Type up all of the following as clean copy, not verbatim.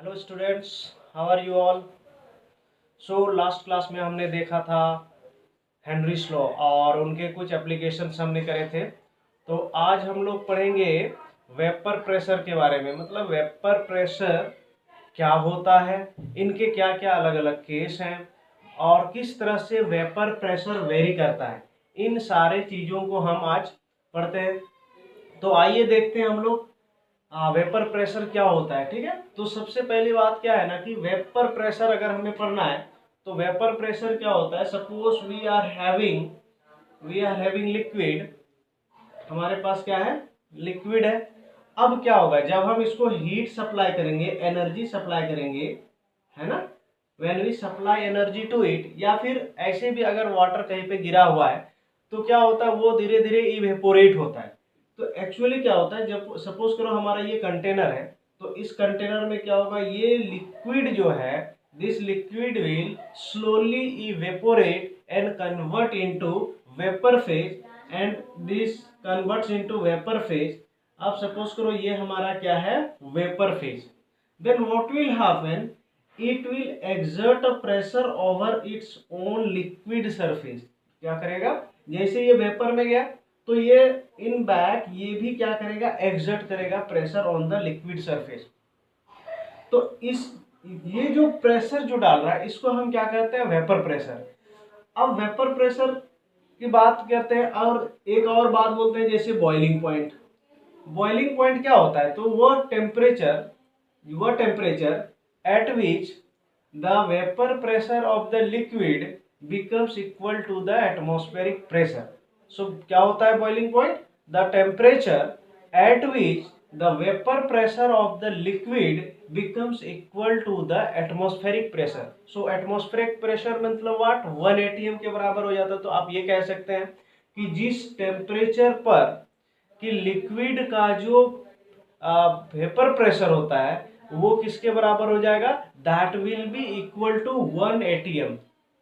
Hello students, how are you all. So last class में हमने देखा था हेनरीज लॉ और उनके कुछ एप्लीकेशंस हमने करे थे। तो आज हम लोग पढ़ेंगे वेपर प्रेशर के बारे में, मतलब वेपर प्रेशर क्या होता है, इनके क्या क्या अलग अलग केस हैं और किस तरह से वेपर प्रेशर वेरी करता है। इन सारे चीज़ों को हम आज पढ़ते हैं। तो आइए देखते हैं हम लोग वेपर प्रेशर क्या होता है। ठीक है, तो सबसे पहली बात क्या है ना कि वेपर प्रेशर अगर हमें पढ़ना है तो वेपर प्रेशर क्या होता है। Suppose we are having liquid, हमारे पास क्या है, लिक्विड है। अब क्या होगा, जब हम इसको हीट सप्लाई करेंगे, एनर्जी सप्लाई करेंगे, है ना, when we supply energy to it, या फिर ऐसे भी अगर वाटर कहीं पे गिरा हुआ है तो क्या होता है, वो धीरे धीरे इवेपोरेट होता है। तो एक्चुअली क्या होता है, जब सपोज करो हमारा ये कंटेनर है, तो इस कंटेनर में क्या होगा, ये लिक्विड जो है, this liquid will slowly evaporate and convert into vapour phase, and this converts into vapour phase. अब सपोज करो ये हमारा क्या है, vapour phase. Then what will happen, it will exert a pressure over its own liquid surface. क्या करेगा, जैसे ये वेपर में गया तो ये इन बैक ये भी क्या करेगा, एक्सर्ट करेगा pressure on the liquid surface. तो इस ये जो प्रेशर जो डाल रहा है इसको हम क्या कहते हैं, वेपर प्रेशर। अब वेपर प्रेशर की बात करते हैं और एक और बात बोलते हैं जैसे बॉइलिंग पॉइंट। बॉइलिंग पॉइंट क्या होता है, तो वह temperature at which the vapour pressure of the liquid becomes equal to the atmospheric pressure. So क्या होता है boiling point, the temperature at which the vapour pressure of the liquid becomes equal to the atmospheric pressure. So atmospheric pressure मतलब what, 1 atm के बराबर हो जाता है। तो आप ये कह सकते हैं कि जिस टेम्परेचर पर कि लिक्विड का जो वेपर प्रेशर होता है वो किसके बराबर हो जाएगा, that will be equal to 1 atm।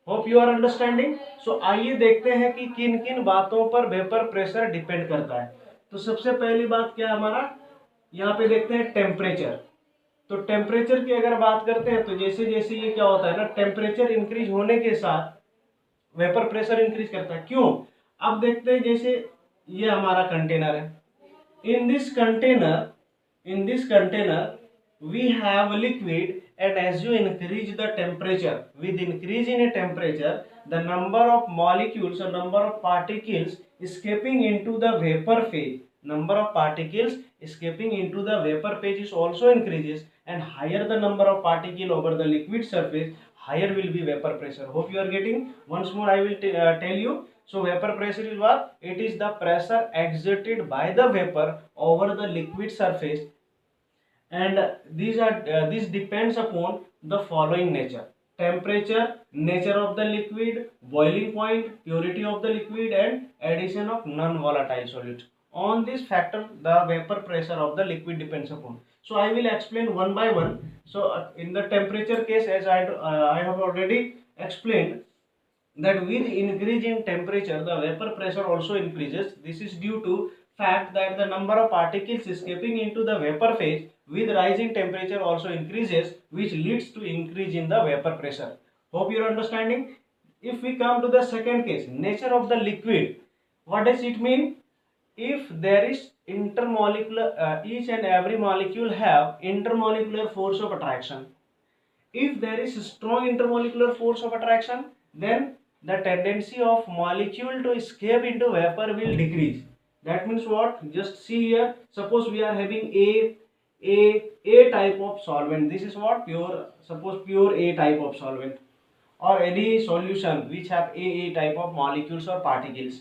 Hope you are understanding. So आइए देखते हैं कि किन किन बातों पर वेपर प्रेशर डिपेंड करता है। तो सबसे पहली बात क्या है हमारा, यहाँ पे देखते हैं टेम्परेचर। तो टेम्परेचर की अगर बात करते हैं तो जैसे जैसे ये क्या होता है ना, टेम्परेचर इंक्रीज होने के साथ वेपर प्रेशर इंक्रीज करता है। क्यों, अब देखते हैं जैसे ये हमारा कंटेनर है। In this container, we have a liquid, and as you increase the temperature, with increase in a temperature, the number of molecules or number of particles escaping into the vapor phase, is also increases, and higher the number of particle over the liquid surface, higher will be vapor pressure. Hope you are getting. Once more I will tell you. So vapor pressure is what? It is the pressure exerted by the vapor over the liquid surface, and this depends upon the following nature: temperature, nature of the liquid, boiling point, purity of the liquid, and addition of non-volatile solute. On this factor, the vapor pressure of the liquid depends upon. So I will explain one by one. So in the temperature case, as I have already explained, that with increase in temperature the vapor pressure also increases. This is due to fact that the number of particles escaping into the vapor phase with rising temperature also increases, which leads to increase in the vapor pressure. Hope you are understanding. If we come to the second case, nature of the liquid, what does it mean? If there is intermolecular, each and every molecule have intermolecular force of attraction. If there is strong intermolecular force of attraction, then the tendency of molecule to escape into vapor will decrease. That means what? Just see here. Suppose we are having a type of solvent. This is what, pure. Suppose pure A type of solvent, or any solution which have a type of molecules or particles.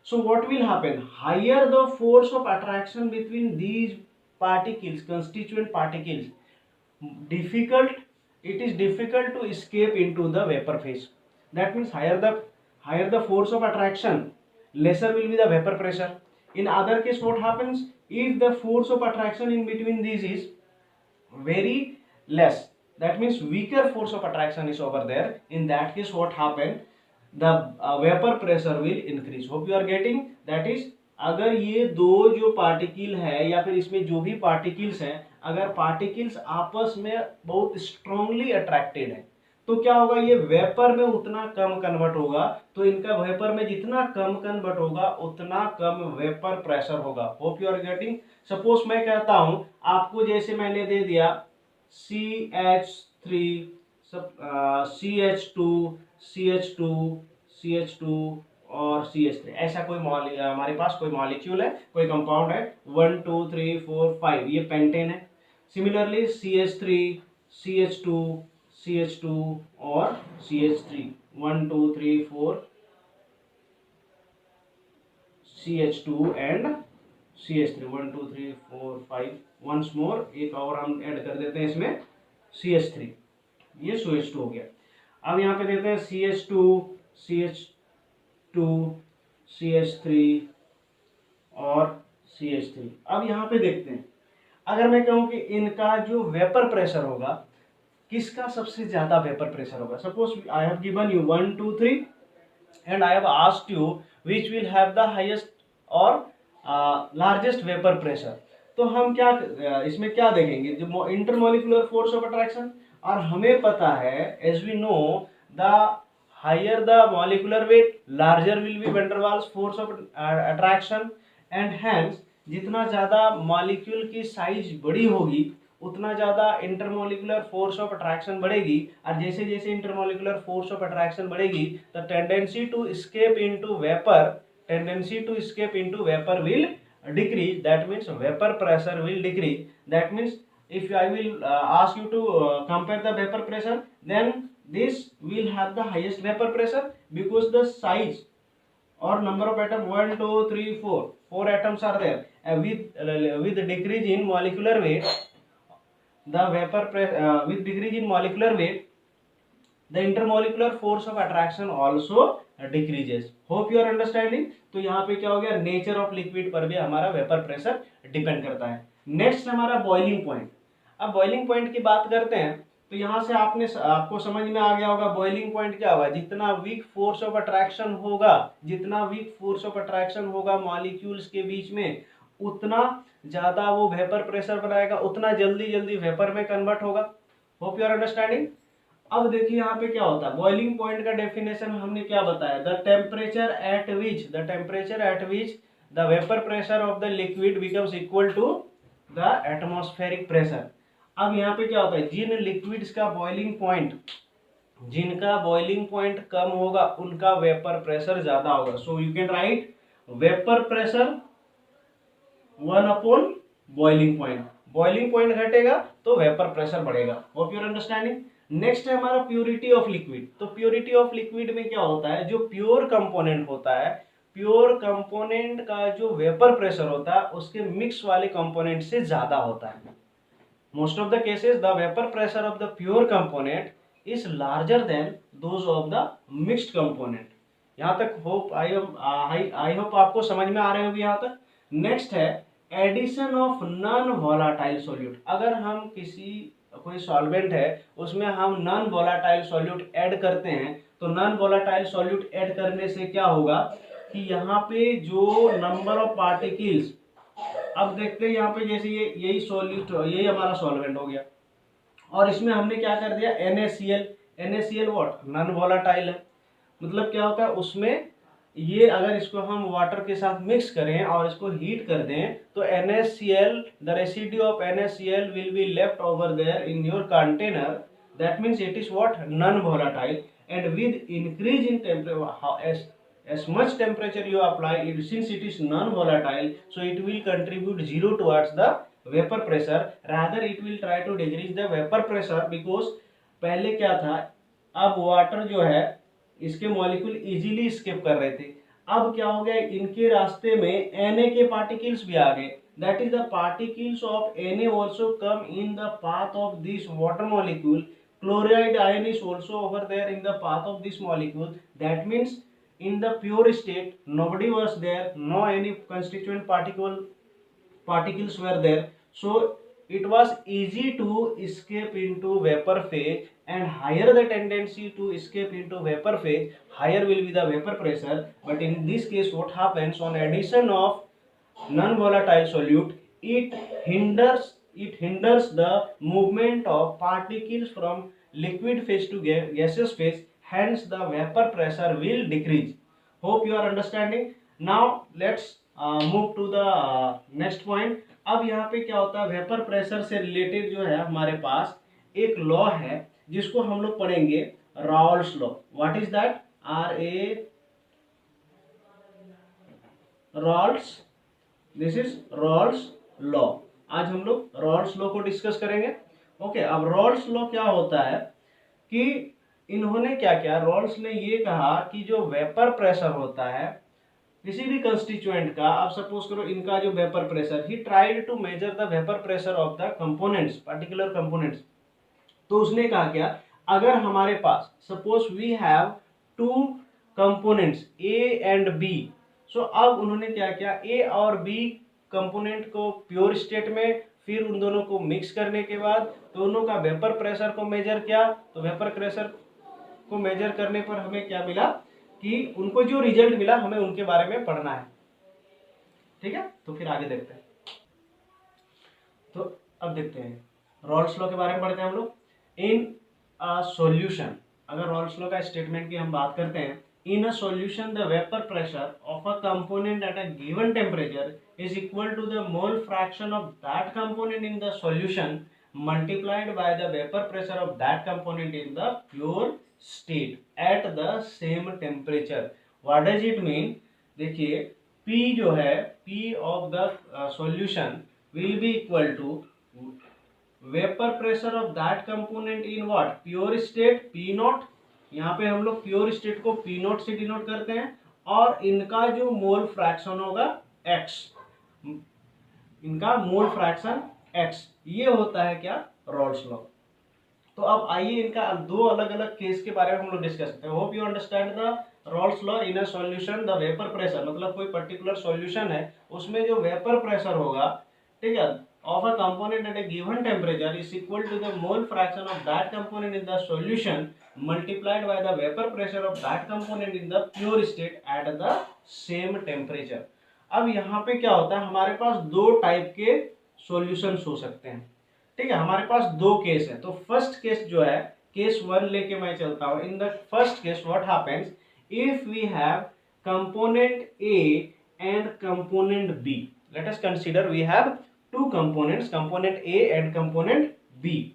So what will happen? Higher the force of attraction between these particles, constituent particles, difficult it is difficult to escape into the vapor phase. That means higher the force of attraction, lesser will be the vapor pressure. In other case, what happens, if the force of attraction in between these is very less, that means weaker force of attraction is over there, in that case what happen, the vapor pressure will increase. Hope you are getting. That is, अगर ये दो जो particle है या फिर इसमें जो भी पार्टिकल्स हैं, अगर पार्टिकल्स आपस में बहुत स्ट्रांगली अट्रैक्टेड है तो क्या होगा, ये वेपर में उतना कम कन्वर्ट होगा, तो इनका वेपर में जितना कम कन्वर्ट होगा उतना कम वेपर प्रेशर होगा। Hope you are getting. Suppose मैं कहता हूं आपको, जैसे मैंने दे दिया CH3 CH2 CH2 CH2 और CH3, ऐसा कोई हमारे पास कोई मॉलिक्यूल है, कोई कंपाउंड है 1 2 3 4 5, ये पेंटेन है। सिमिलरली CH3 CH2 CH2 और CH3 1 2 3 4 CH2 and CH3 1 2 3 4 5, once more एक और हम ऐड कर देते हैं इसमें CH3, ये CH2 हो गया। अब यहाँ पे देते हैं CH2 CH2 CH3 और CH3। अब यहाँ पे देखते हैं, अगर मैं कहूँ कि इनका जो वेपर प्रेशर होगा, किसका सबसे ज्यादा वेपर प्रेशर होगा। Suppose I have given you 1 2 3 and I have asked you which will have the highest और लार्जेस्ट वेपर प्रेशर। तो हम क्या इसमें क्या देखेंगे, जो इंटरमोलिकुलर फोर्स ऑफ अट्रैक्शन, और हमें पता है as we know the higher the molecular weight larger will be van der Waals force of attraction, and hence जितना ज्यादा मॉलिक्यूल की साइज बड़ी होगी उतना ज्यादा इंटरमोलिकुलर फोर्स ऑफ अट्रैक्शन बढ़ेगी, और जैसे जैसे इंटरमोलिकुलर फोर्स ऑफ अट्रैक्शन बढ़ेगी the tendency to escape into vapour will decrease. That means vapor pressure will decrease. That means if I will ask you to compare the vapor pressure, then this will have the highest vapor pressure because the size or number of atoms 1 2 3 4 atoms are there, with decrease in molecular weight, the vapor with decrease in molecular weight the intermolecular force of attraction also decreases. Hope you are understanding। तो यहाँ पे क्या हो गया, nature of liquid पर भी हमारा vapour pressure depend करता है। नेक्स्ट हमारा बॉइलिंग पॉइंट। अब बॉइलिंग पॉइंट की बात करते हैं तो यहाँ से आपको समझ में आ गया होगा बॉइलिंग पॉइंट क्या होगा, जितना वीक फोर्स ऑफ अट्रैक्शन होगा मॉलिक्यूल्स के बीच में, उतना ज्यादा वो वेपर प्रेशर बनाएगा, उतना जल्दी वेपर में कन्वर्ट होगा। Hope you are understanding. अब देखिए यहाँ पे क्या होता है, बॉइलिंग पॉइंट का डेफिनेशन हमने क्या बताया, the temperature at which the vapour pressure of the liquid becomes equal to the atmospheric pressure. अब यहाँ पे क्या होता है, जिनका बॉइलिंग पॉइंट कम होगा उनका वेपर प्रेशर ज्यादा होगा। So you can write vapour pressure 1 upon boiling point घटेगा तो वेपर प्रेशर बढ़ेगा। Hope you are understanding. Next है हमारा प्योरिटी ऑफ लिक्विड। तो प्योरिटी ऑफ लिक्विड में क्या होता है, जो प्योर कंपोनेंट होता है, प्योर कंपोनेंट का जो वेपर प्रेशर होता है उसके मिक्स वाले कंपोनेंट से ज्यादा होता है। Most of the cases the vapour pressure of the pure component is larger than those of the mixed component. यहाँ तक होप आई होप आपको समझ में आ रहे होगी यहाँ तक। नेक्स्ट है addition of non volatile solute. अगर हम कोई सॉल्वेंट है उसमें हम नॉन वोलाटाइल सॉल्यूट ऐड करते हैं, तो नॉन वोलाटाइल सॉल्यूट ऐड करने से क्या होगा कि यहाँ पे जो नंबर ऑफ पार्टिकल्स, अब देखते हैं यहाँ पे जैसे यही सॉल्यूट, यही हमारा सॉल्वेंट हो गया और इसमें हमने क्या कर दिया NaCl व्हाट, नॉन वोलाटाइल है। मतलब क्या होता है उसमें, ये अगर इसको हम वाटर के साथ मिक्स करें और इसको हीट कर दें तो NaCl, the residue of NaCl will be left over there in your container, that means it is what, non volatile, and with increase in temperature as much temperature you apply it, since it is non volatile, so it will contribute zero towards the vapor pressure, rather it will try to decrease the vapor pressure, because पहले क्या था, अब water जो है इसके molecule easily escape कर रहे थे, अब क्या हो गया इनके रास्ते में Na के पार्टिकल्स भी आ गए, that is the particles of Na also come in the path of this water molecule, chloride ion is also over there in the path of this molecule, that means in the pure state nobody was there, no any constituent particles were there, so it was easy to escape into vapor phase, and higher the tendency to escape into vapor phase, higher will be the vapor pressure. But in this case what happens, on addition of non-volatile solute, it hinders the movement of particles from liquid phase to gaseous phase, hence the vapor pressure will decrease. Hope you are understanding. Now let's move to the next point. अब यहाँ पे क्या होता है, vapour pressure से related जो है हमारे पास एक लॉ है जिसको हम लोग पढ़ेंगे, Raoult's law. What is that? Raoult's, this is Raoult's law. आज हम लोग रॉल्स लॉ को डिस्कस करेंगे. ओके, अब रॉल्स लॉ क्या होता है कि इन्होंने क्या किया, रॉल्स ने ये कहा कि जो वेपर प्रेशर होता है किसी भी कंस्टिट्यूएंट का, आप सपोज करो इनका जो vapour pressure, he tried to measure the vapour pressure of the components, particular components. तो उसने कहा क्या, अगर हमारे पास suppose we have two components A and B, so अब उन्होंने क्या किया, ए और बी कंपोनेंट को प्योर स्टेट में, फिर उन दोनों को मिक्स करने के बाद दोनों का वेपर प्रेशर को मेजर किया. तो वेपर प्रेशर को मेजर करने पर हमें क्या मिला कि उनको जो रिजल्ट मिला हमें उनके बारे में पढ़ना है. ठीक है, तो फिर आगे देखते हैं. तो अब देखते हैं रॉल्स लॉ के बारे में पढ़ते हैं हम लोग. इन अ सॉल्यूशन, अगर रॉल्स लॉ का स्टेटमेंट की हम बात करते हैं, in a solution the vapour pressure of a component at a given temperature is equal to the mole fraction of that component in the solution multiplied by the vapor pressure of that component in the pure state at the same temperature. What does it mean? देखिए P जो है, P of the solution will be equal to vapor pressure of that component in what? Pure state P naught. यहाँ पे हम लोग pure state को P naught से denote करते हैं, और इनका जो मोल फ्रैक्शन होगा X, इनका मोल फ्रैक्शन x, ये होता है क्या, रॉल्स लॉ. तो अब आइए इनका दो अलग अलग केस के बारे में हम लोग डिस्कस करते हैं. Hope you understand the Rawls law. In a solution the vapour pressure, मतलब कोई पर्टिकुलर सॉल्यूशन है, उसमें जो वेपर प्रेशर होगा, ठीक है, of a component at a given temperature is equal to the mole fraction of that component in the solution multiplied by the vapour pressure of that component in the pure state at the same temperature. अब यहाँ पे क्या होता है, हमारे पास दो type के solutions हो सकते हैं. ठीक है, हमारे पास दो केस है. तो फर्स्ट केस जो है, केस 1 लेके मैं चलता हूं. In the first case what happens if we have component A and component B. Let us consider we have two components, component A and component B.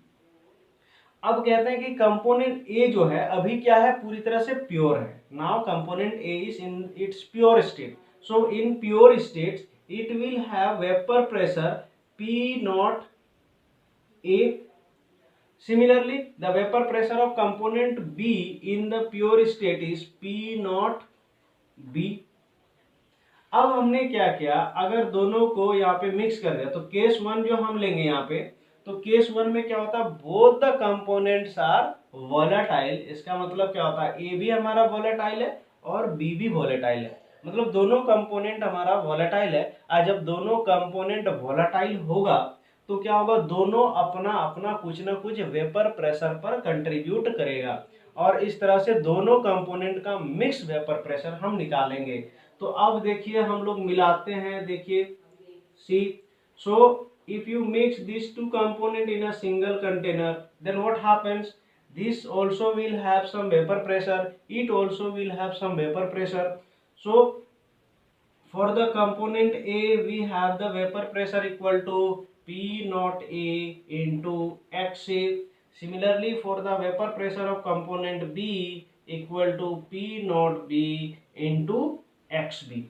अब कहते हैं कि कंपोनेंट ए जो है अभी क्या है, पूरी तरह से प्योर है. Now component A is in its pure state. So in pure states it will have vapor pressure P naught A. Similarly the vapor pressure of component B in the pure state is P naught B. अब हमने क्या किया, अगर दोनों को यहाँ पे mix कर दिया, तो केस 1 जो हम लेंगे यहाँ पे, तो केस 1 में क्या होता है, both the components are volatile. इसका मतलब क्या होता है, ए भी हमारा वोलेटाइल है और बी भी वोलेटाइल है, मतलब दोनों कंपोनेंट हमारा वोलेटाइल है. और जब दोनों कंपोनेंट वोलेटाइल होगा तो क्या होगा, दोनों अपना अपना कुछ ना कुछ वेपर प्रेशर पर कंट्रीब्यूट करेगा, और इस तरह से दोनों कंपोनेंट का मिक्स वेपर प्रेशर हम निकालेंगे. तो अब देखिए हम लोग मिलाते हैं. देखिए सी, सो if you mix these two component in a single container, then what happens, this also will have some vapor pressure, it also will have some vapor pressure. So for the component A we have the vapor pressure equal to P naught A into XA. Similarly for the vapor pressure of component B equal to P naught B into XB.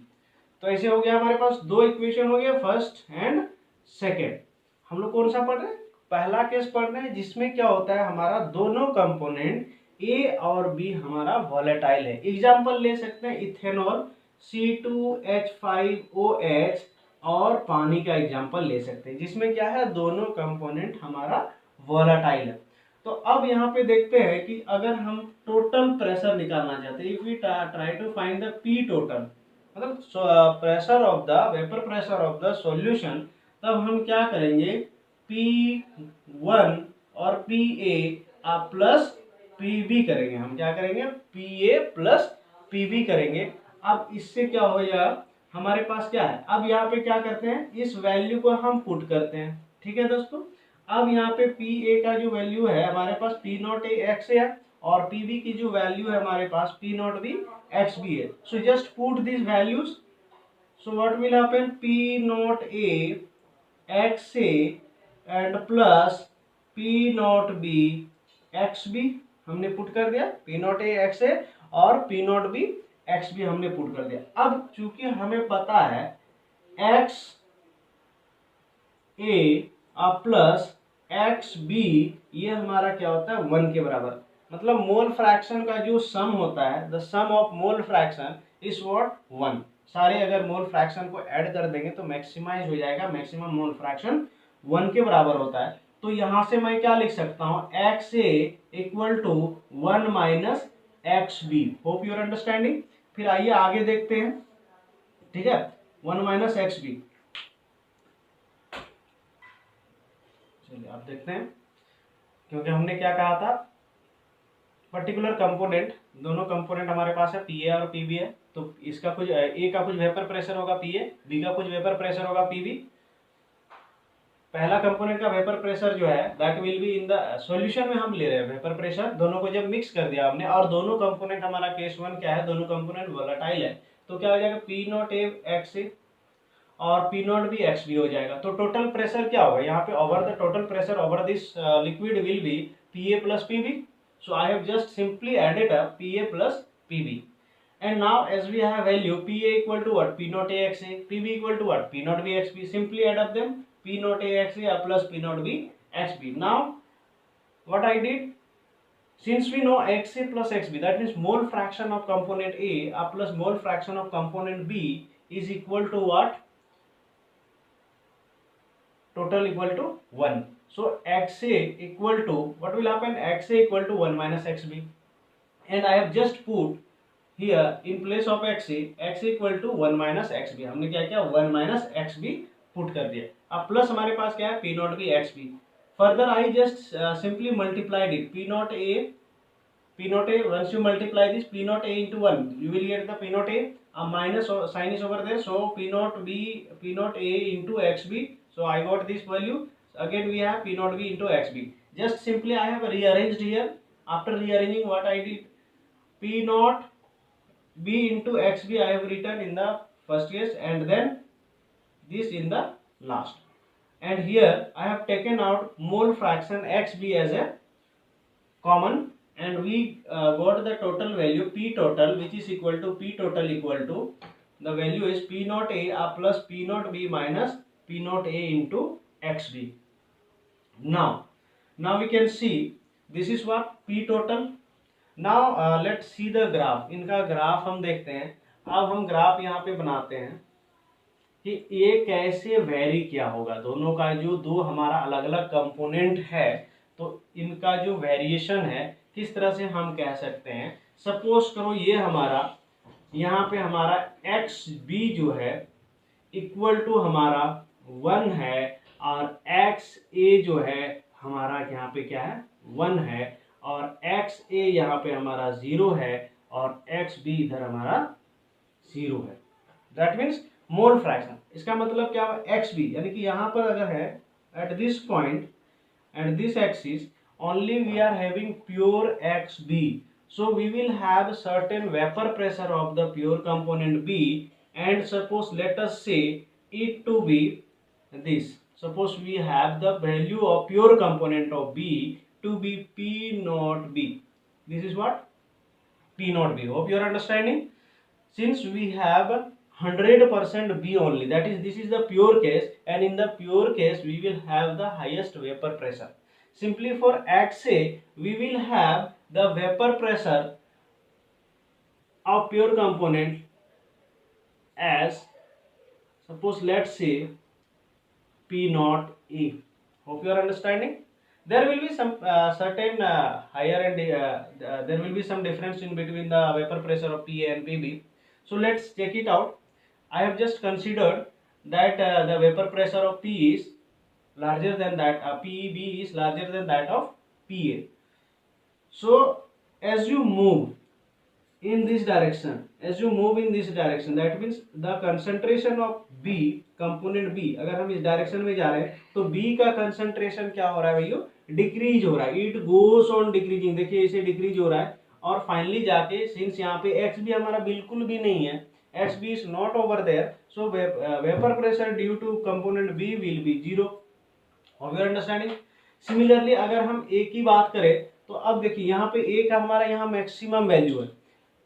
तो ऐसे हो गया, हमारे पास दो equation हो गया, first and second. हम लोग कौन सा पढ़ रहे हैं, पहला केस पढ़ रहे हैं जिसमें क्या होता है, हमारा दोनों कंपोनेंट ए और बी हमारा वोलेटाइल है. एग्जांपल ले सकते हैं इथेनॉल C2H5OH, और पानी का एग्जांपल ले सकते हैं जिसमें क्या है, दोनों कंपोनेंट हमारा वोलेटाइल है. तो अब यहाँ पे देखते हैं कि अगर हम टोटल प्रेशर निकालना चाहते हैं, if we try to find the P total, मतलब pressure of the vapour pressure of the solution, तब हम क्या करेंगे, P1 और PA प्लस PB करेंगे. हम क्या करेंगे, PA प्लस PB करेंगे. अब इससे क्या हो जाएगा, हमारे पास क्या है, अब यहाँ पे क्या करते हैं, इस वैल्यू को हम पुट करते हैं, ठीक है दोस्तों। अब यहाँ पे पी ए का जो वैल्यू है हमारे पास पी नॉट ए एक्स है, और पी बी की जो वैल्यू है हमारे पास P not B X B है। So just put this values, so what will happen, P not A X A and plus P not B X B, हमने put कर दिया, P not A X A और P not B X B हमने put कर दिया। अब चूंकि हमें पता है x A plus x B, ये हमारा क्या होता है 1 के बराबर, मतलब मोल फ्रैक्शन का जो सम होता है, the sum of mole fraction is what 1। सारे अगर मोल फ्रैक्शन को ऐड कर देंगे तो मैक्सिमाइज हो जाएगा, मैक्सिमम मोल फ्रैक्शन 1 के बराबर होता है। तो यहां से मैं क्या लिख सकता हूं, X A equal to 1 minus X B. Hope you're understanding. फिर आइए आगे देखते हैं, ठीक है, 1 माइनस एक्स बी। चलिए आप देखते हैं, क्योंकि हमने क्या कहा था, पर्टिकुलर कंपोनेंट, दोनों कंपोनेंट हमारे पास है पी ए और पी बी है, तो इसका कुछ ए का कुछ वेपर प्रेशर होगा पी ए, बी का कुछ वेपर प्रेशर होगा पी बी। पहला कंपोनेंट का वेपर प्रेशर जो है that will be in the solution में हम ले रहे हैं वेपर प्रेशर, दोनों को जब मिक्स कर दिया हमने, और दोनों कंपोनेंट हमारा केस 1 क्या है, दोनों कंपोनेंट वोलेटाइल है, तो क्या हो जाएगा P not A X A और पी नॉट भी एक्स बी हो जाएगा। तो टोटल प्रेशर क्या होगा यहाँ पे, over the total pressure over this liquid will be P A plus P B. So I have just simply added up PA plus PB, and now as we have value PA equal to what, P naught A X A, PB equal to what, P naught B X B. Simply add up them, P naught A X A plus P naught B X B. Now what I did, since we know X A plus X B, that means mole fraction of component A plus mole fraction of component B is equal to what, total equal to 1. So XA equal to, what will happen, XA equal to 1 minus XB, and I have just put here in place of XA, X equal to 1 minus XB, हमने क्या किया 1 minus XB put कर दिया। अब plus हमारे पास क्या है P not B XB, further I just simply multiplied it, P naught A, once you multiply this P naught A into 1, you will get the P naught A, a minus sign is over there, so P naught A into XB, so I got this value. Again we have P naught B into XB. Just simply I have rearranged here. After rearranging, what I did, P naught B into XB I have written in the first case, and then this in the last. And here I have taken out mole fraction XB as a common, and we got the total value P total, which is equal to P total equal to, the value is P naught A plus P naught B minus P naught A into XB. Now we can see this is what P total. Now let's see the graph. इनका graph हम देखते हैं। अब हम graph यहाँ पे बनाते हैं कि ये कैसे वेरी क्या होगा, दोनों का जो दो हमारा अलग अलग कंपोनेंट है, तो इनका जो वेरिएशन है किस तरह से हम कह सकते हैं। सपोज करो ये हमारा, यहाँ पे हमारा एक्स बी जो है इक्वल टू हमारा 1 है, और एक्स ए जो है हमारा यहाँ पे क्या है 1 है, और एक्स ए यहाँ पे हमारा 0 है, और एक्स बी इधर हमारा 0 है। दैट मीन्स मोल फ्रैक्शन, इसका मतलब क्या हुआ, एक्स बी, यानी कि यहाँ पर अगर है at this point and this axis only we are having pure XB, so we will have certain vapor pressure of the pure component B, and suppose let us say it to be this, suppose we have the value of pure component of B to be P naught B, this is what P naught B. Hope you are understanding. Since we have 100% B only, that is this is the pure case, and in the pure case we will have the highest vapor pressure. Simply for XA we will have the vapor pressure of pure component as, suppose let's say P naught A. Hope you are understanding. There will be some certain higher and there will be some difference in between the vapor pressure of PA and PB. So let's check it out. I have just considered that the vapor pressure of P is larger than that, PB is larger than that of PA. So as you move in this direction, as you move in this direction, that means the concentration of B, component B, अगर हम इस direction में जा रहे हैं तो B का concentration क्या हो रहा है भैया, डिक्रीज हो रहा है, इट गोस ऑन डिक्रीजिंग, देखिए इसे डिक्रीज हो रहा है और फाइनली जाके सिंस यहाँ पे एक्स भी हमारा बिल्कुल भी नहीं है, X B is not over there, so vapour pressure due to component B will be zero. Of your understanding. Similarly अगर हम ए की बात करें तो अब देखिए यहाँ पे ए का हमारा यहाँ मैक्सिमम वैल्यू है,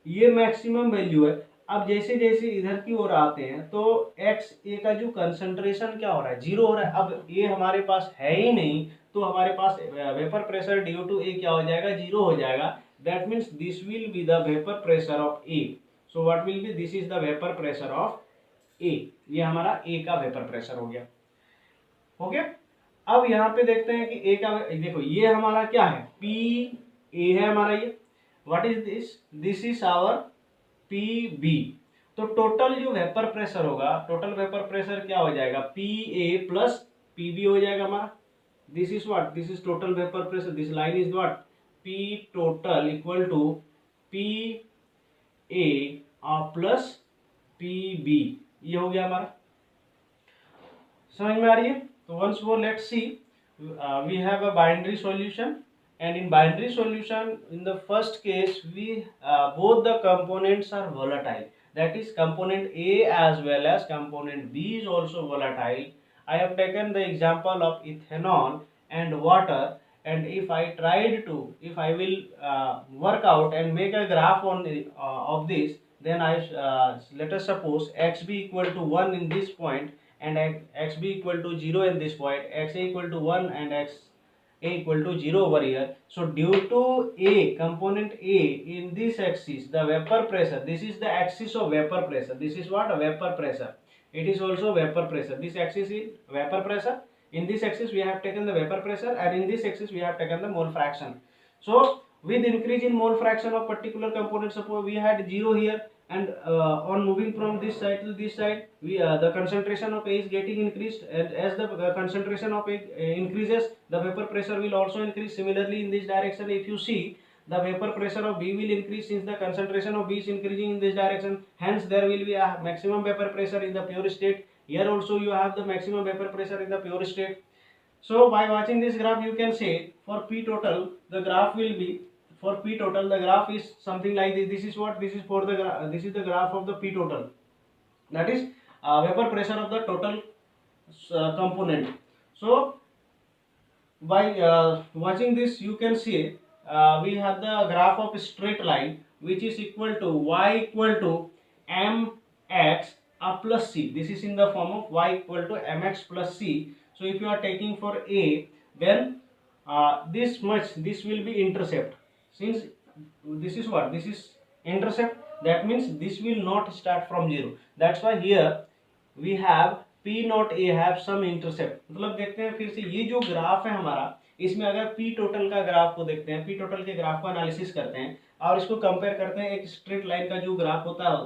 ये मैक्सिमम वैल्यू है। अब जैसे जैसे इधर की ओर आते हैं तो एक्स ए का जो कंसंट्रेशन क्या हो रहा है, जीरो हो रहा है। अब ये हमारे पास है ही नहीं तो हमारे पास vapour pressure due to A क्या हो जाएगा, जीरो हो जाएगा। That means this will be the vapour pressure of A. So what will be, this is the vapour pressure of A. ये हमारा ए का वेपर प्रेशर हो गया। हो गया। अब यहाँ पे देखते हैं कि ए का, देखो ये हमारा क्या है, पी ए है हमारा ये। What is this, this is our P B. तो टोटल जो वेपर प्रेशर होगा, टोटल वेपर प्रेशर क्या हो जाएगा, P A plus P B हो जाएगा हमारा। This is what, this is total vapour pressure, this line is what, P total equal to P A plus P B. ये हो गया हमारा, समझ में आ रही है। तो once more let's see, we have a binary solution, and in binary solution in the first case we both the components are volatile, that is component A as well as component B is also volatile. I have taken the example of ethanol and water, and if I tried to, if I will work out and make a graph on of this, then I let us suppose xb equal to 1 in this point and xb equal to 0 in this point, xa equal to 1 and xa equal to 0 over here. So due to A, component A, in this axis the vapor pressure, this is the axis of vapor pressure, this is what, a vapor pressure, it is also vapor pressure. This axis is vapor pressure, in this axis we have taken the vapor pressure, and in this axis we have taken the mole fraction. So with increase in mole fraction of particular component, suppose we had 0 here, and on moving from this side to this side, we the concentration of A is getting increased, and as the concentration of A increases, the vapor pressure will also increase. Similarly in this direction, if you see, the vapor pressure of B will increase since the concentration of B is increasing in this direction, hence there will be a maximum vapor pressure in the pure state. Here also you have the maximum vapor pressure in the pure state. So by watching this graph you can say for P total the graph will be, for P total the graph is something like this. This is what, this is for the this is the graph of the P total, that is vapor pressure of the total component. So by watching this you can see we have the graph of a straight line which is equal to y equal to mx plus c. This is in the form of y equal to mx plus c. So if you are taking for A, then this much, this will be intercept. Since this is what, this is intercept, that means this will not start from 0. That's why here we have P not A have some intercept. मतलब देखते हैं फिर से ये जो graph है हमारा, इसमें अगर P टोटल का ग्राफ को देखते हैं, P टोटल के ग्राफ का एनालिसिस करते हैं और इसको कंपेयर करते हैं एक स्ट्रेट लाइन का जो ग्राफ होता है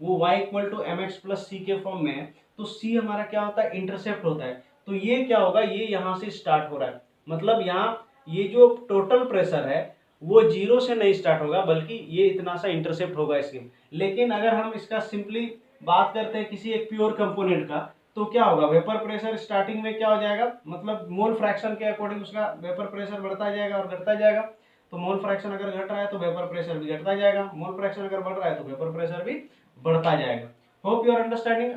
वो y equal to M X plus C के फॉर्म में है, तो C हमारा क्या होता है, इंटरसेप्ट होता है। तो ये क्या होगा, ये यहाँ से स्टार्ट हो रहा है, मतलब यहाँ ये जो टोटल प्रेशर है वो 0 से नहीं स्टार्ट होगा बल्कि ये इतना सा इंटरसेप्ट होगा इसके। लेकिन अगर हम इसका सिंपली बात करते हैं किसी एक प्योर कंपोनेंट का, तो क्या होगा, वेपर प्रेशर स्टार्टिंग में क्या हो जाएगा, मतलब मोल फ्रैक्शन के अकॉर्डिंग उसका वेपर प्रेशर बढ़ता जाएगा और घटता जाएगा। तो मोल फ्रैक्शन अगर घट रहा है तो वेपर प्रेशर भी घटता जाएगा, मोल फ्रैक्शन अगर बढ़ रहा है तो वेपर प्रेशर भी बढ़ता जाएगा। Hope you are understanding,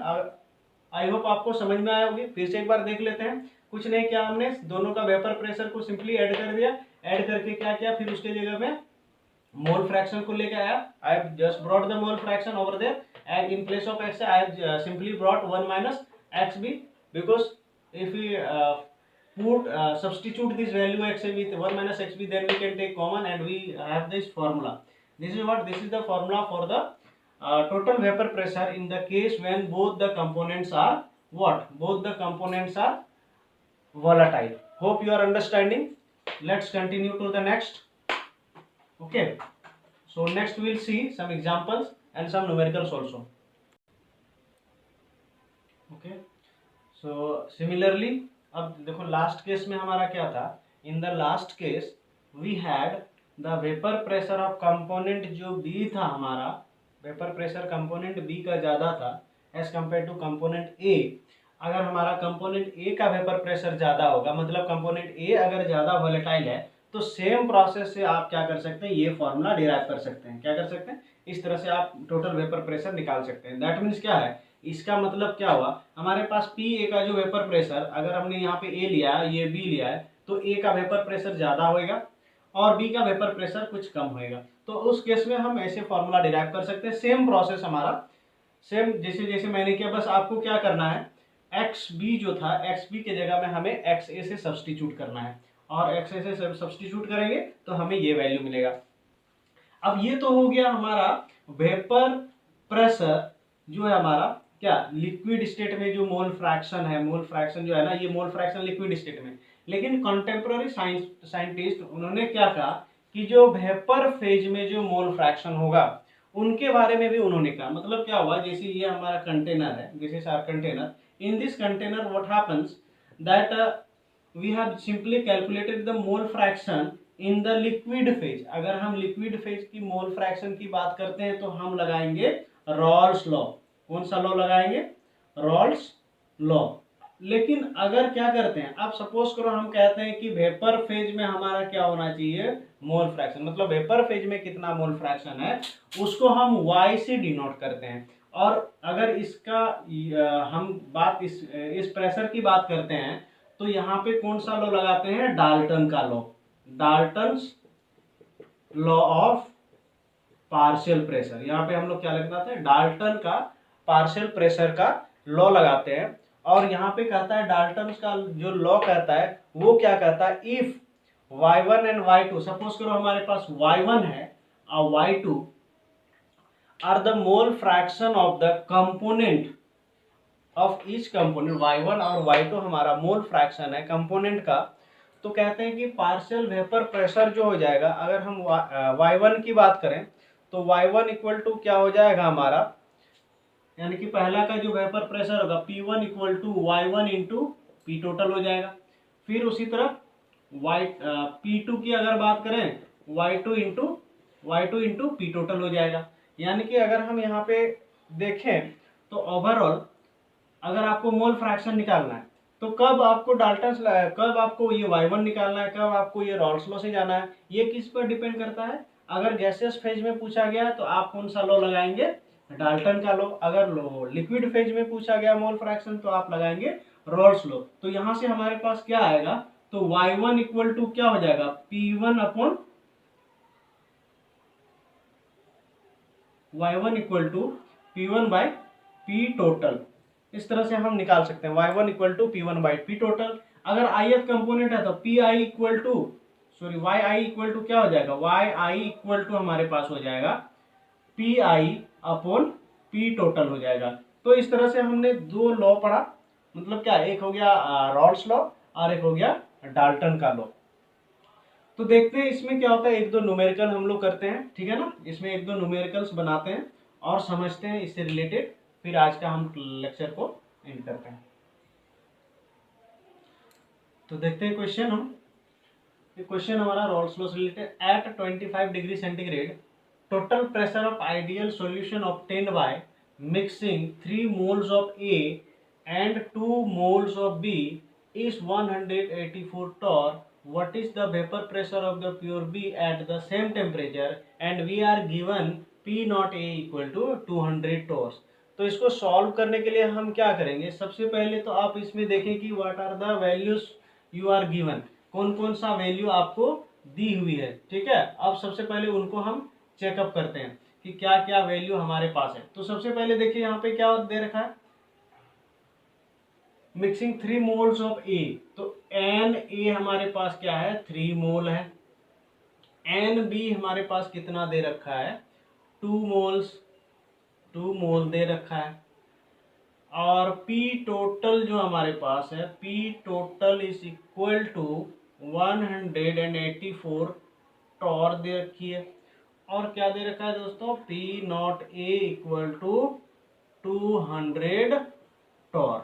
I hope आपको समझ में आया होगी। फिर से एक बार देख लेते हैं। कुछ नहीं किया हमने, दोनों का वेपर प्रेशर को सिंपली ऐड कर दिया, ऐड करके क्या किया, फिर उसके जगह में मोल फ्रैक्शन को लेके आया। I have just brought the mole fraction over there and in place of X I have simply brought 1 minus xb, because if we substitute this value xb with 1 minus xb, then we can take common and we have this formula. This is what, this is the formula for the total vapor pressure in the case when both the components are what, both the components are volatile. Hope you are understanding. Let's continue to the next. Okay, so next we'll see some examples and some numericals also. Okay, so similarly अब देखो last case में हमारा क्या था, in the last case we had the vapour pressure of component जो B था हमारा, vapour pressure component B का ज़्यादा था as compared to component A. अगर हमारा कंपोनेंट ए का वेपर प्रेशर ज़्यादा होगा, मतलब कंपोनेंट ए अगर ज़्यादा वोलेटाइल है, तो सेम प्रोसेस से आप क्या कर सकते हैं, ये फॉर्मूला डिराइव कर सकते हैं। क्या कर सकते हैं, इस तरह से आप टोटल वेपर प्रेशर निकाल सकते हैं। दैट मीन्स क्या है, इसका मतलब क्या हुआ, हमारे पास पी ए का जो वेपर प्रेशर, अगर हमने यहाँ पे ए लिया है, ये बी लिया है, तो ए का वेपर प्रेशर ज़्यादा होएगा और बी का वेपर प्रेशर कुछ कम होएगा। तो उस केस में हम ऐसे फॉर्मूला डिराइव कर सकते हैं। सेम प्रोसेस हमारा, सेम जैसे जैसे मैंने किया, बस आपको क्या करना है, एक्स बी जो था, एक्स बी के जगह में हमें एक्स ए से सब्सटीट्यूट करना है, और एक्स ए से सब्सटीट्यूट करेंगे तो हमें ये वैल्यू मिलेगा। अब ये तो हो गया हमारा वेपर प्रेशर जो है हमारा क्या, लिक्विड स्टेट में जो मोल फ्रैक्शन है, मोल फ्रैक्शन जो है ना, ये मोल फ्रैक्शन लिक्विड स्टेट में। लेकिन कंटेम्प्रेरी साइंटिस्ट उन्होंने क्या कहा कि जो वेपर फेज में जो मोल फ्रैक्शन होगा उनके बारे में भी उन्होंने कहा। मतलब क्या हुआ, जैसे ये हमारा कंटेनर है, this is our container, in this container what happens that we have simply calculated the mole fraction in the liquid phase. अगर हम लिक्विड फेज की मोल फ्रैक्शन की बात करते हैं तो हम लगाएंगे रॉल्स लॉ। कौन सा लॉ लगाएंगे, रॉल्स लॉ। लेकिन अगर क्या करते हैं, आप सपोज करो हम कहते हैं कि वेपर फेज में हमारा क्या होना चाहिए, मोल फ्रैक्शन, मतलब वेपर फेज में कितना मोल फ्रैक्शन है उसको हम y से डिनोट करते हैं। और अगर इसका हम बात इस प्रेशर की बात करते हैं तो यहाँ पे कौन सा लॉ लगाते हैं, डाल्टन का law, Dalton's law of partial pressure. यहाँ पे हम लोग क्या लगाते हैं, डाल्टन का पार्शियल प्रेशर का लॉ लगाते हैं। और यहाँ पे कहता है डाल्टन का जो लॉ कहता है वो क्या कहता है, if y1 and y2, suppose करो हमारे पास y1 है और y2 are the mole fraction of the component of each component, y1 और y2 हमारा मोल फ्रैक्शन है कंपोनेंट का, तो कहते हैं कि पार्शियल वेपर प्रेशर जो हो जाएगा, अगर हम y1 की बात करें तो y1 इक्वल टू क्या हो जाएगा हमारा, यानी कि पहला का जो वेपर प्रेशर होगा P1 equal to y1 into P total हो जाएगा। फिर उसी तरह P2 की अगर बात करें y2 इंटू पी टोटल हो जाएगा। यानी कि अगर हम यहाँ पे देखें तो ओवरऑल अगर आपको मोल फ्रैक्शन निकालना है तो कब आपको डाल्टन, कब आपको ये y1 निकालना है, कब आपको ये रॉल्स लॉ से जाना है, ये किस पर डिपेंड करता है। अगर गैसियस फेज में पूछा गया है तो आप कौन सा लॉ लगाएंगे, डाल्टन का लॉ। अगर लिक्विड फेज में पूछा गया मोल फ्रैक्शन तो आप लगाएंगे रॉल्स लॉ। तो यहाँ से हमारे पास क्या आएगा, तो y1 इक्वल टू क्या हो जाएगा, P1 upon y1 equal to P1 by P total. इस तरह से हम निकाल सकते हैं y1 equal to P1 by P total. अगर ith कंपोनेंट है तो Pi equal to yi equal to क्या हो जाएगा, yi इक्वल टू हमारे पास हो जाएगा Pi अपॉन पी टोटल हो जाएगा। तो इस तरह से हमने दो लॉ पढ़ा, मतलब क्या, एक हो गया रॉल्स लॉ और एक हो गया डाल्टन का लॉ। तो देखते हैं इसमें क्या होता है, एक दो न्यूमेरिकल हम लोग करते हैं, ठीक है ना, इसमें एक दो न्यूमेरिकल्स बनाते हैं और समझते हैं इससे रिलेटेड, फिर आज का हम लेक्चर को एंड करते हैं। तो देखते हैं क्वेश्चन हम, ये क्वेश्चन हमारा रॉल्स लॉ से related. At 25 degree centigrade total pressure of ideal solution obtained by mixing 3 moles of A and 2 moles of B is 184 torr. What is the vapor pressure of the pure B at the same temperature? And we are given P naught A equal to 200 torrs. तो इसको solve करने के लिए हम क्या करेंगे, सबसे पहले तो आप इसमें देखें कि what are the values you are given, कौन कौन सा वैल्यू आपको दी हुई है, ठीक है। अब सबसे पहले उनको हम चेकअप करते हैं कि क्या क्या वैल्यू हमारे पास है। तो सबसे पहले देखिए यहाँ पे क्या दे रखा है, मिक्सिंग 3 मोल्स ऑफ ए, तो एन ए हमारे पास क्या है, 3 मोल है। एन बी हमारे पास कितना दे रखा है, 2 मोल्स, 2 मोल दे रखा है। और पी टोटल जो हमारे पास है, P total is equal to 184 torr दे रखी है। और क्या दे रखा है दोस्तों, P not A equal to 200 torr.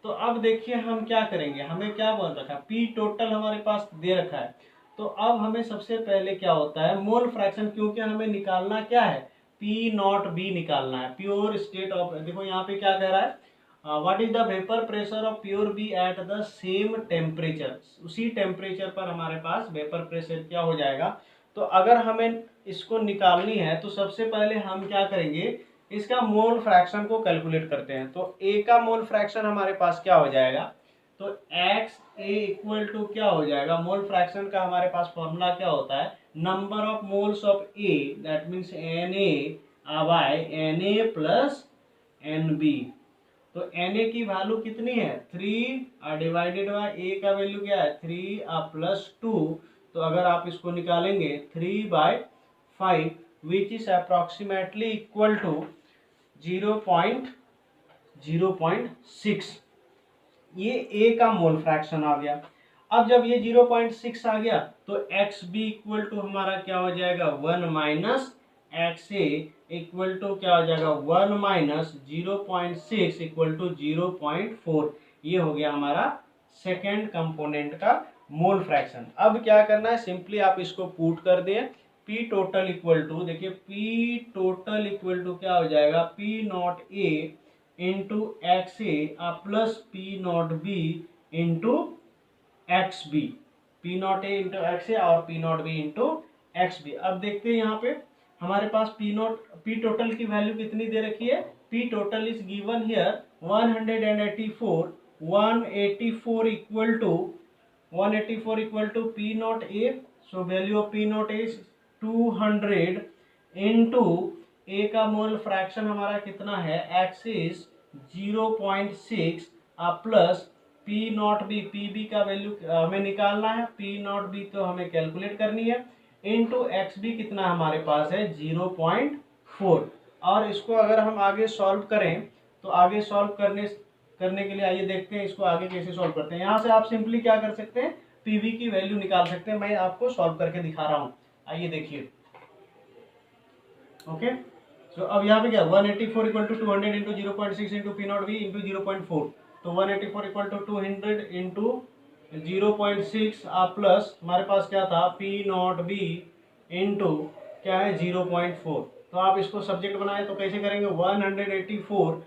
तो अब देखिए हम क्या करेंगे, हमें क्या बोल रखा है, पी टोटल हमारे पास दे रखा है, तो अब हमें सबसे पहले क्या होता है, मोल फ्रैक्शन, क्योंकि हमें निकालना क्या है, पी नॉट बी निकालना है, प्योर स्टेट ऑफ, देखो यहाँ पे क्या कह रहा है, what is the vapour pressure of pure B at the same temperature, उसी टेम्परेचर पर हमारे पास वेपर प्रेशर क्या हो जाएगा। तो अगर हमें इसको निकालनी है तो सबसे पहले हम क्या करेंगे, इसका मोल फ्रैक्शन को कैलकुलेट करते हैं। तो ए का मोल फ्रैक्शन हमारे पास क्या हो जाएगा, तो एक्स ए इक्वल टू क्या हो जाएगा, मोल फ्रैक्शन का हमारे पास फॉर्मूला क्या होता है, number of moles of A, that means N A by N A plus N B. तो एन ए की वैल्यू कितनी है 3 डिवाइडेड बाय ए का वैल्यू क्या है 3 प्लस 2। तो अगर आप इसको निकालेंगे 3/5 which is approximately equal to 0.06, ये ए का मोल फ्रैक्शन आ गया। अब जब ये 0.6 आ गया तो एक्स बी इक्वल टू हमारा क्या हो जाएगा 1 minus X A equal to क्या हो जाएगा 1 माइनस 0.6 इक्वल टू 0.4। ये हो गया हमारा सेकेंड कंपोनेंट का मोल फ्रैक्शन। अब क्या करना है, सिंपली आप इसको पुट कर दें, पी टोटल इक्वल टू, देखिए पी टोटल इक्वल टू क्या हो जाएगा P not A into X A plus P not B into X B, P not A into X A और P not B into X B. अब देखते हैं यहाँ पे हमारे पास पी टोटल की वैल्यू कितनी दे रखी है, P total is given here 184 equal to P not A. So value of P not A 200 into A का मोल फ्रैक्शन हमारा कितना है X is 0.6 plus P not B, P B का वैल्यू हमें निकालना है, पी नॉट बी तो हमें कैलकुलेट करनी है, इंटू एक्स बी कितना हमारे पास है 0.4। और इसको अगर हम आगे सॉल्व करें तो आगे सॉल्व करने के लिए आइए देखते हैं इसको आगे कैसे सॉल्व करते हैं। यहाँ से आप सिंपली क्या कर सकते हैं, पी बी की वैल्यू निकाल सकते हैं, मैं आपको सॉल्व करके दिखा रहा हूँ, आइए देखिए। ओके, सो अब यहाँ पे क्या 184 equal to 200 into 0.6 into P not B into 0.4। तो 184 इक्वल टू 200 इंटू 0.6 प्लस हमारे पास क्या था पी नॉट बी इंटू क्या है 0.4। तो आप इसको सब्जेक्ट बनाए तो कैसे करेंगे 184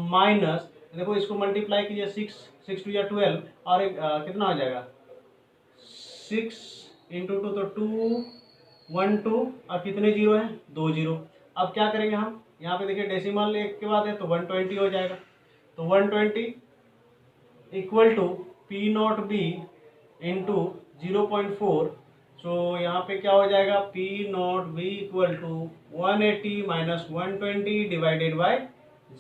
माइनस, देखो इसको मल्टीप्लाई कीजिए 6 टू या 12 और कितना हो जाएगा 6 इंटू 2 तो 212 और कितने जीरो हैं 2 जीरो। अब क्या करेंगे हम यहाँ पे देखिए डेसिमल एक के बाद है तो 120 हो जाएगा। तो 120 equal to P not B into 0.4। So यहाँ पे क्या हो जाएगा P not B equal to 180 minus 120 divided by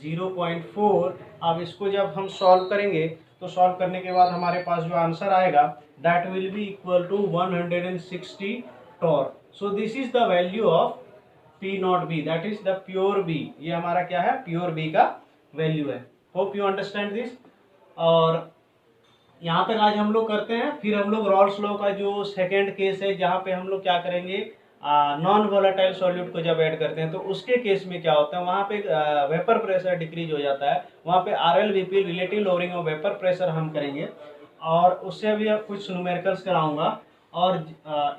0.4। अब इसको जब हम सॉल्व करेंगे तो सॉल्व करने के बाद हमारे पास जो आंसर आएगा that will be equal to 160 torr. So this is the value of P not B, that is the pure B, ये हमारा क्या है प्योर बी का वैल्यू है। Hope you understand this. और यहाँ तक आज हम लोग करते हैं, फिर हम लोग रॉल्स लॉ का जो सेकेंड केस है जहाँ पे हम लोग क्या करेंगे नॉन वोलेटाइल सॉल्यूट को जब ऐड करते हैं तो उसके केस में क्या होता है वहाँ पे वेपर प्रेशर डिक्रीज हो जाता है, वहाँ पे RLVP relative lowering of vapour pressure हम करेंगे और उससे भी कुछ न्यूमेरिकल्स कराऊंगा। और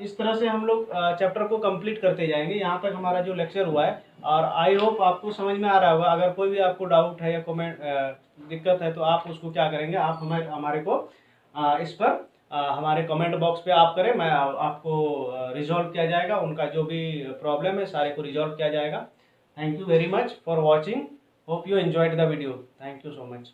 इस तरह से हम लोग चैप्टर को कंप्लीट करते जाएंगे। यहाँ तक हमारा जो लेक्चर हुआ है और आई होप आपको समझ में आ रहा होगा। अगर कोई भी आपको डाउट है या कमेंट दिक्कत है तो आप उसको क्या करेंगे, आप हमारे को इस पर हमारे कमेंट बॉक्स पे आप करें, मैं आपको रिजॉल्व किया जाएगा, उनका जो भी प्रॉब्लम है सारे को रिजॉल्व किया जाएगा। Thank you very much for watching, hope you enjoyed the video, thank you so much.